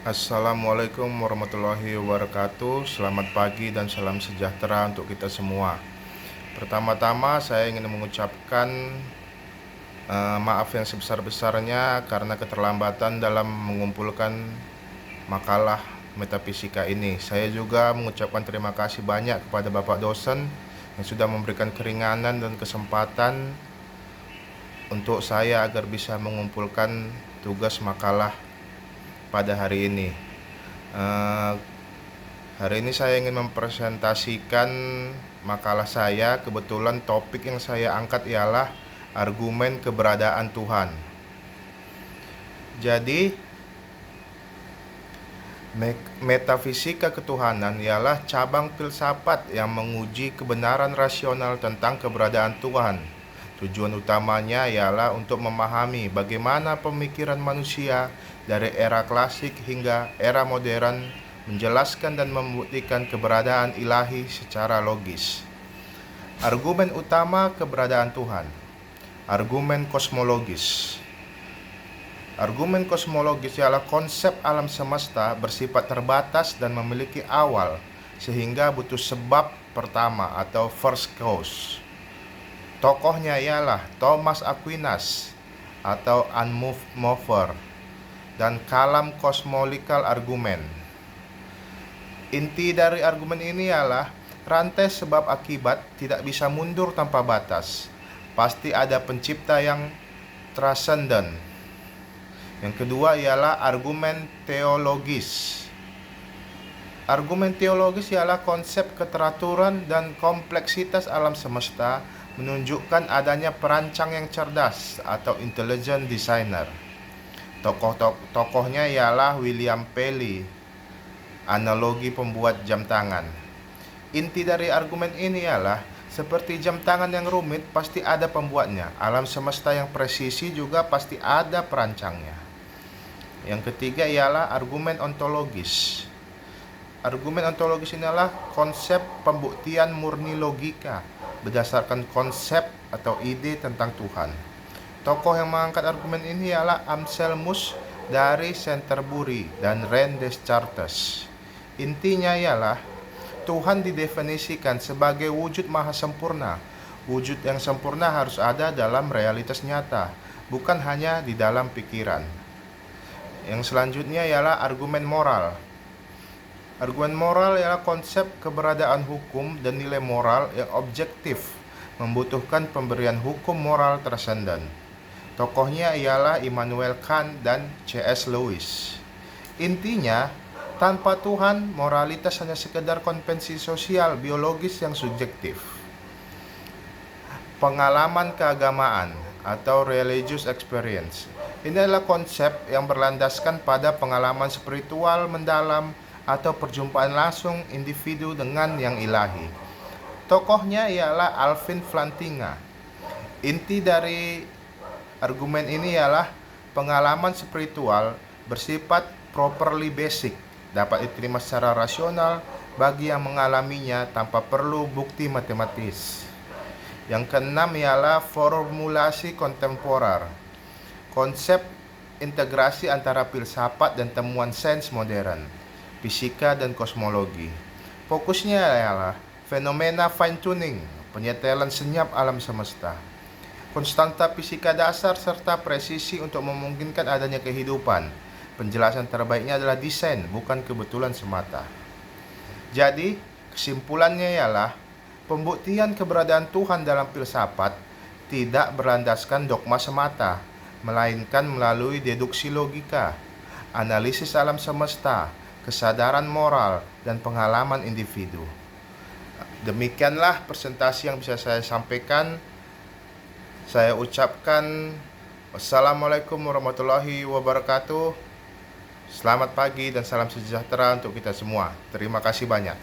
Assalamualaikum warahmatullahi wabarakatuh. Selamat pagi dan salam sejahtera untuk kita semua. Pertama-tama saya ingin mengucapkan maaf yang sebesar-besarnya karena keterlambatan dalam mengumpulkan makalah metafisika ini. Saya juga mengucapkan terima kasih banyak kepada Bapak dosen yang sudah memberikan keringanan dan kesempatan untuk saya agar bisa mengumpulkan tugas makalah pada hari ini. Hari ini saya ingin mempresentasikan makalah saya. Kebetulan topik yang saya angkat ialah argumen keberadaan Tuhan. Jadi, metafisika ketuhanan ialah cabang filsafat yang menguji kebenaran rasional tentang keberadaan Tuhan. Tujuan utamanya ialah untuk memahami bagaimana pemikiran manusia dari era klasik hingga era modern menjelaskan dan membuktikan keberadaan ilahi secara logis. Argumen utama keberadaan Tuhan. Argumen kosmologis. Argumen kosmologis ialah konsep alam semesta bersifat terbatas dan memiliki awal, sehingga butuh sebab pertama atau first cause. Tokohnya ialah Thomas Aquinas atau unmoved mover dan kalam cosmological argument. Inti dari argumen ini ialah rantai sebab akibat tidak bisa mundur tanpa batas. Pasti ada pencipta yang transcendent. Yang kedua ialah argumen teologis. Argumen teologis ialah konsep keteraturan dan kompleksitas alam semesta menunjukkan adanya perancang yang cerdas atau intelligent designer. Tokohnya ialah William Paley, analogi pembuat jam tangan. Inti dari argumen ini ialah seperti jam tangan yang rumit pasti ada pembuatnya, alam semesta yang presisi juga pasti ada perancangnya. Yang ketiga ialah argumen ontologis. Argumen ontologis inilah konsep pembuktian murni logika berdasarkan konsep atau ide tentang Tuhan. Tokoh yang mengangkat argumen ini ialah Anselmus dari Canterbury dan René Descartes. Intinya ialah Tuhan didefinisikan sebagai wujud maha sempurna. Wujud yang sempurna harus ada dalam realitas nyata, bukan hanya di dalam pikiran. Yang selanjutnya ialah argumen moral. Argumen moral ialah konsep keberadaan hukum dan nilai moral yang objektif, membutuhkan pemberian hukum moral transenden. Tokohnya ialah Immanuel Kant dan C.S. Lewis. Intinya, tanpa Tuhan, moralitas hanya sekedar konvensi sosial biologis yang subjektif. Pengalaman keagamaan atau religious experience. Ini adalah konsep yang berlandaskan pada pengalaman spiritual mendalam atau perjumpaan langsung individu dengan yang ilahi. Tokohnya ialah Alvin Plantinga. Inti dari argumen ini ialah pengalaman spiritual bersifat properly basic, dapat diterima secara rasional bagi yang mengalaminya tanpa perlu bukti matematis. Yang keenam ialah formulasi kontemporer. Konsep integrasi antara filsafat dan temuan sains modern, fisika dan kosmologi. Fokusnya ialah fenomena fine-tuning, penyetelan senyap alam semesta, konstanta fisika dasar serta presisi untuk memungkinkan adanya kehidupan. Penjelasan terbaiknya adalah desain, bukan kebetulan semata. Jadi, kesimpulannya ialah pembuktian keberadaan Tuhan dalam filsafat tidak berlandaskan dogma semata, melainkan melalui deduksi logika, analisis alam semesta, kesadaran moral, dan pengalaman individu. Demikianlah presentasi yang bisa saya sampaikan. Saya ucapkan wassalamualaikum warahmatullahi wabarakatuh. Selamat pagi dan salam sejahtera untuk kita semua. Terima kasih banyak.